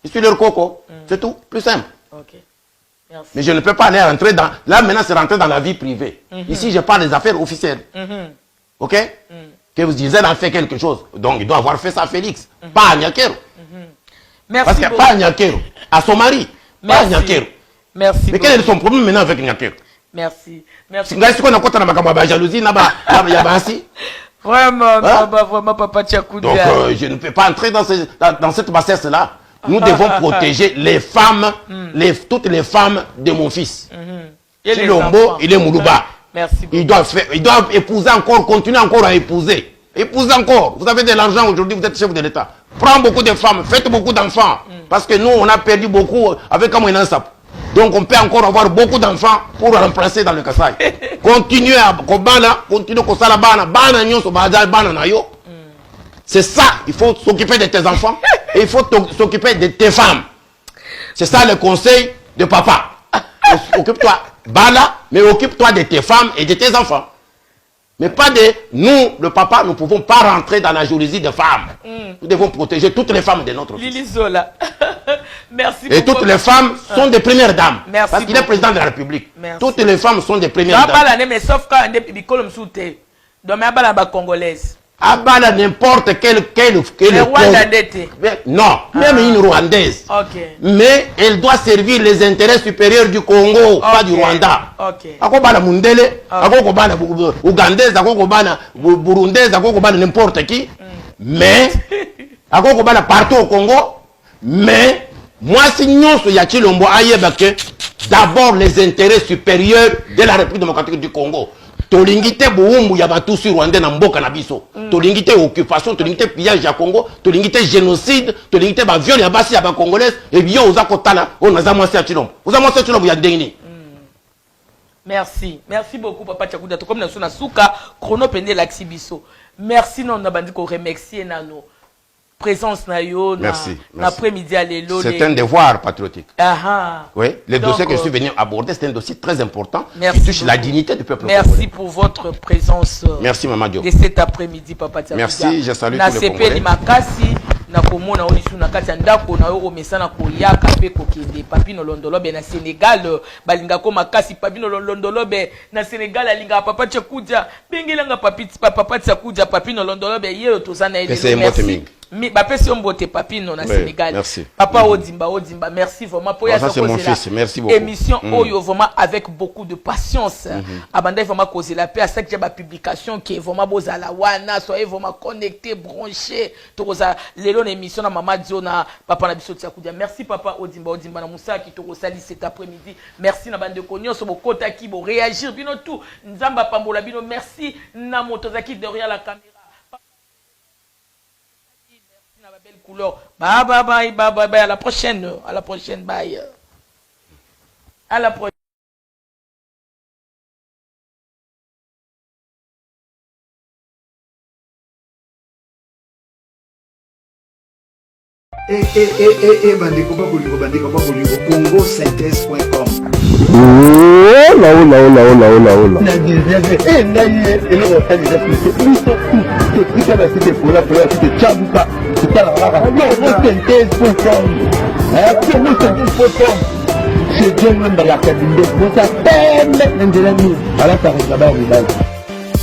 Je suis leur coco. C'est tout, plus simple. Merci. Mais je ne peux pas aller rentrer dans... Là, maintenant, c'est rentrer dans la vie privée. Ici, je parle des affaires officielles. Ok? Que vous disiez, elle a fait quelque chose. Donc, il doit avoir fait ça à Félix. Pas à Nyakero. Merci. Parce que pas à Nyakero. À son mari. Pas à Nyakero. Merci. Mais quel est son problème maintenant avec Nyakero? Merci. Merci. Jalousie, vraiment, vraiment, Papa Tchakoudia. Donc, je ne peux pas entrer dans cette bassesse-là. Nous devons protéger les femmes, toutes les femmes de mon fils. Chilombo, il est Moulouba. Merci beaucoup. Il doit épouser encore, continuer encore à épouser. Épousez encore. Vous avez de l'argent aujourd'hui, vous êtes chef de l'État. Prends beaucoup de femmes, faites beaucoup d'enfants. Parce que nous, on a perdu beaucoup avec Kamouinansap. Donc on peut encore avoir beaucoup d'enfants pour remplacer dans le Kassai. Continuez à Kobana, continuez à Kosalabana, Bana Nyonso, Bana Nayo. C'est ça, il faut s'occuper de tes enfants et il faut s'occuper de tes femmes. C'est ça le conseil de papa. Occupe-toi, Bana, mais occupe-toi de tes femmes et de tes enfants. Mais pas de nous, le papa, nous ne pouvons pas rentrer dans la jalousie des femmes. Nous devons protéger toutes les femmes de notre fils. Lily Zola. Merci et beaucoup. toutes les femmes sont des premières dames. Merci parce qu'il est président de la République. Merci. Toutes les femmes sont des premières dames. Mais sauf quand on est congolaise. Abala n'importe quel non, même une Rwandaise. Mais elle doit servir les intérêts supérieurs du Congo, pas du Rwanda. Akobana Mundele, akobana Ougandaise, akobana Burundaise, akobana n'importe qui. Mais akobana partout au Congo. Mais moi, si nous sommes Chilombo Ayebake, d'abord les intérêts supérieurs de la République démocratique du Congo. Tolingite boumbu ya batu sur Rwanda na mboka na biso. Tolingite occupation, tolingite pillage ya Congo, tolingite génocide, tolingite ba viol ya basi ya ba congolaise et bien aux akotala on a zamwasi ya Chilombo. Vous amwasi ya Chilombo ya dengini. Merci. Merci beaucoup Papa Tchakoudia. Comme na suna suka chrono pende l'axibiso. Merci non na bandi ko remercier nano. Présence na yo l'après-midi à l'élo. C'est un devoir patriotique. Oui, le dossier que je suis venu aborder, c'est un dossier très important qui touche la dignité du peuple congolais. Merci pour votre présence. Merci Maman Diop. De cet après-midi, Papa Tchakoudia. Merci, je salue tous les Congolais. Na komona olisu na kati ndako na yo omesana koyaka pe kokende Papino Londolobe na Sénégal balinga ko makasi Papino Londolobe na Sénégal alinga Papa Tchakoudia bengelanga Papa Tchakoudia Papino Londolobe yeyo tozana ele merci mi bapesi ombote Papino na Sénégal merci. Papa Odimba merci vraiment pour ça c'est mon fils, merci beaucoup. Émission Oyo vraiment avec beaucoup de patience abanda vraiment causer la paix à chaque jour publication qui est vraiment bozala wana soyez vraiment connectés branchés toza lelo na émission na Mama Dio na Papa na biso Tchakoudia. Merci Papa Odimba na Moussa qui toko sali cet après-midi. Merci na bande konyo so bokota ki bo réagir bino tout nzamba pambola bino merci na motozaki derrière la caméra. Merci na ba belle couleur. Bye à la prochaine bye. À la prochaine. Bandeko congosynthèse.com. C'est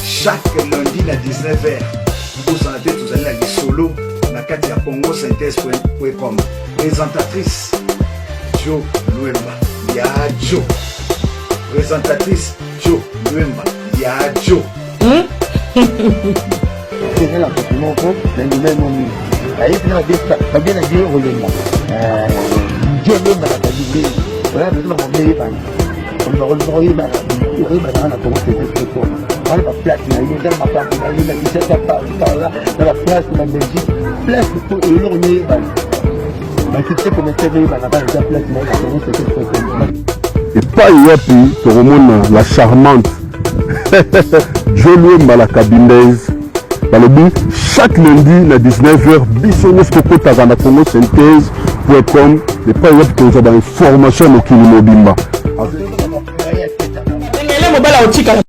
chaque lundi à 19h. Vous en êtes, vous allez à Solo, na kati ya congosynthèse.com. Présentatrice Jo Luemba, ya Jo. Présentatrice Jo Luemba, ya Jo. C'est la population qu'on a nous-mêmes au milieu. Là, il faut bien dire au Luemba. Dieu Luemba la qualité. Voilà, nous avons mis les pannes. On va rejoindre les pannes. On va rejoindre la congosynthèse.com. On va place, on va dans ma place, on va dans la Belgique, place pour éloigner les pannes. Et pas yapi, tu remontes la charmante Jo Luemba la cabindaise. Chaque lundi à 19h, bisous Koko na congosynthèse.com. Et pas yapi, tu as des informations au Kilimobimba.